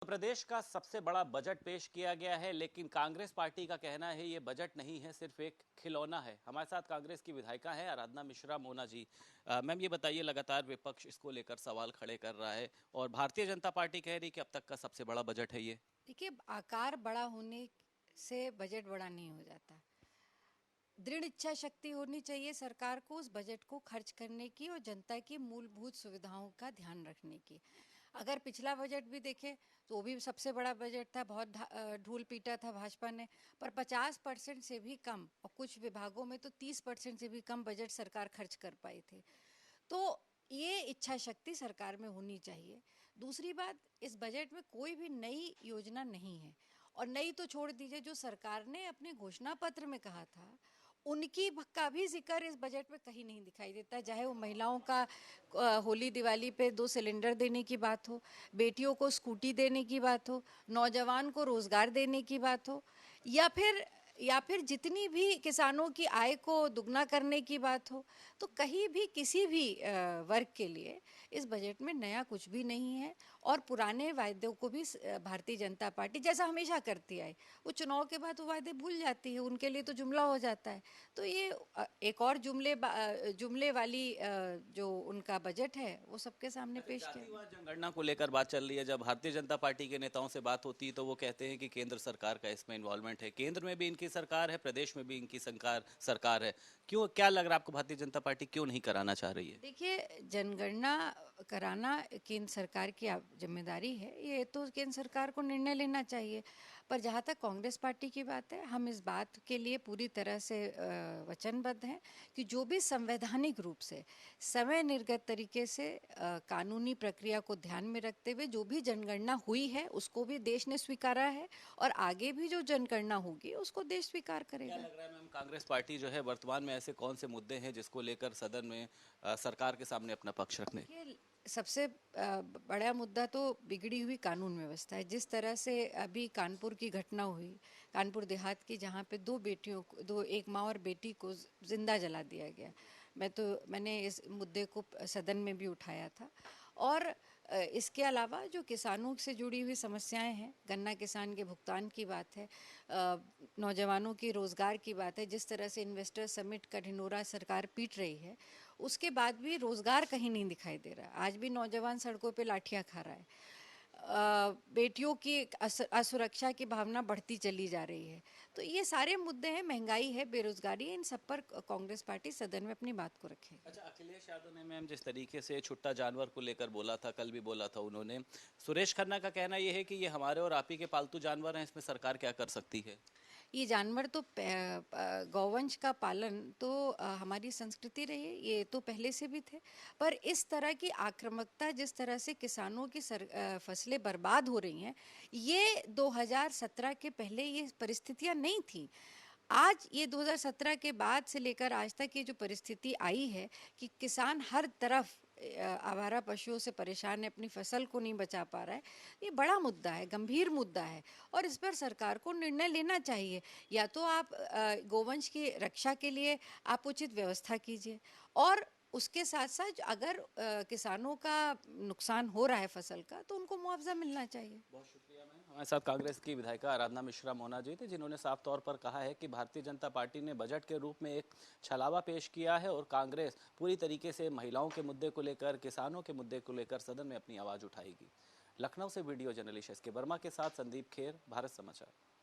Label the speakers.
Speaker 1: प्रदेश का सबसे बड़ा बजट पेश किया गया है, लेकिन कांग्रेस पार्टी का कहना है ये बजट नहीं है, सिर्फ एक खिलौना है। हमारे साथ कांग्रेस की विधायिका है आराधना मिश्रा मोना जी। मैम, ये बताइए, लगातार विपक्ष इसको लेकर सवाल खड़े कर रहा है और भारतीय जनता पार्टी कह रही है कि अब तक का सबसे बड़ा बजट है ये।
Speaker 2: देखिए, आकार बड़ा होने से बजट बड़ा नहीं हो जाता। दृढ़ इच्छा शक्ति होनी चाहिए सरकार को उस बजट को खर्च करने की और जनता की मूलभूत सुविधाओं का ध्यान रखने की। अगर पिछला बजट भी देखें तो वो भी सबसे बड़ा बजट था, बहुत धूल पीटा था भाजपा ने, पर 50% से भी कम और कुछ विभागों में तो 30% से भी कम बजट सरकार खर्च कर पाई थी। तो ये इच्छा शक्ति सरकार में होनी चाहिए। दूसरी बात, इस बजट में कोई भी नई योजना नहीं है, और नई तो छोड़ दीजिए, जो सरकार ने अपने घोषणा पत्र में कहा था उनकी का भी जिक्र इस बजट में कहीं नहीं दिखाई देता। चाहे वो महिलाओं का होली दिवाली पे 2 सिलेंडर देने की बात हो, बेटियों को स्कूटी देने की बात हो, नौजवान को रोजगार देने की बात हो, या फिर जितनी भी किसानों की आय को दुगना करने की बात हो, तो कहीं भी किसी भी वर्ग के लिए इस बजट में नया कुछ भी नहीं है। और पुराने वायदों को भी भारतीय जनता पार्टी जैसा हमेशा करती आई, वो चुनाव के बाद वो वायदे भूल जाती है, उनके लिए तो जुमला हो जाता है। तो ये एक और जुमले वाली जो उनका बजट है वो सबके सामने पेश किया।
Speaker 1: जातिवाद जनगणना को लेकर बात चल रही है। जब भारतीय जनता पार्टी के नेताओं से बात होती है तो वो कहते हैं कि केंद्र सरकार का इसमें इन्वॉल्वमेंट है। केंद्र में भी इनकी सरकार है, प्रदेश में भी इनकी सरकार है। क्यों, क्या लग रहा है आपको, भारतीय जनता पार्टी क्यों नहीं कराना चाह रही है?
Speaker 2: देखिए, जनगणना कराना केंद्र सरकार की जिम्मेदारी है, ये तो केंद्र सरकार को निर्णय लेना चाहिए। पर जहाँ तक कांग्रेस पार्टी की बात है, हम इस बात के लिए पूरी तरह से वचनबद्ध हैं कि जो भी संवैधानिक रूप से समय निर्गत तरीके से कानूनी प्रक्रिया को ध्यान में रखते हुए जो भी जनगणना हुई है उसको भी देश ने स्वीकारा है, और आगे भी जो जनगणना होगी उसको देश स्वीकार
Speaker 1: क्या
Speaker 2: करेगा।
Speaker 1: लग रहा है मैम, कांग्रेस पार्टी जो है वर्तमान में ऐसे कौन से मुद्दे हैं जिसको लेकर सदन में सरकार के सामने अपना पक्ष रखने?
Speaker 2: देखिए, सबसे बड़ा मुद्दा तो बिगड़ी हुई कानून व्यवस्था है। जिस तरह से अभी कानपुर की घटना हुई, कानपुर देहात की, जहाँ पे दो बेटियों को, एक माँ और बेटी को जिंदा जला दिया गया। मैंने इस मुद्दे को सदन में भी उठाया था। और इसके अलावा जो किसानों से जुड़ी हुई समस्याएं हैं, गन्ना किसान के भुगतान की बात है, नौजवानों की रोज़गार की बात है, जिस तरह से इन्वेस्टर समिट का ढिंढोरा सरकार पीट रही है, उसके बाद भी रोज़गार कहीं नहीं दिखाई दे रहा। आज भी नौजवान सड़कों पे लाठियां खा रहा है। बेटियों की असुरक्षा की भावना बढ़ती चली जा रही है। तो ये सारे मुद्दे हैं, महंगाई है, बेरोजगारी है, इन सब पर कांग्रेस पार्टी सदन में अपनी बात को रखेगी।
Speaker 1: अच्छा, अखिलेश यादव ने मैम जिस तरीके से छुट्टा जानवर को लेकर बोला था, कल भी बोला था उन्होंने, सुरेश खन्ना का कहना यह है कि ये हमारे और आप ही के पालतू जानवर हैं, इसमें सरकार क्या कर सकती है?
Speaker 2: ये जानवर तो गौवंश का पालन तो हमारी संस्कृति रही है, ये तो पहले से भी थे। पर इस तरह की आक्रामकता, जिस तरह से किसानों की फसलें बर्बाद हो रही हैं, ये 2017 के पहले ये परिस्थितियां नहीं थी। आज ये 2017 के बाद से लेकर आज तक ये जो परिस्थिति आई है कि किसान हर तरफ आवारा पशुओं से परेशान है, अपनी फसल को नहीं बचा पा रहा है, ये बड़ा मुद्दा है, गंभीर मुद्दा है, और इस पर सरकार को निर्णय लेना चाहिए। या तो आप गोवंश की रक्षा के लिए आप उचित व्यवस्था कीजिए, और उसके साथ साथ अगर किसानों का नुकसान हो रहा है फसल का, तो उनको मुआवजा मिलना चाहिए।
Speaker 1: बहुत शुक्रिया मैम। हमारे साथ कांग्रेस की विधायिका आराधना मिश्रा मोना जी थे, जिन्होंने साफ तौर पर कहा है कि भारतीय जनता पार्टी ने बजट के रूप में एक छलावा पेश किया है और कांग्रेस पूरी तरीके से महिलाओं के मुद्दे को लेकर, किसानों के मुद्दे को लेकर सदन में अपनी आवाज़ उठाएगी। लखनऊ से वीडियो जर्नलिस्ट एस के वर्मा के साथ संदीप खेर, भारत समाचार।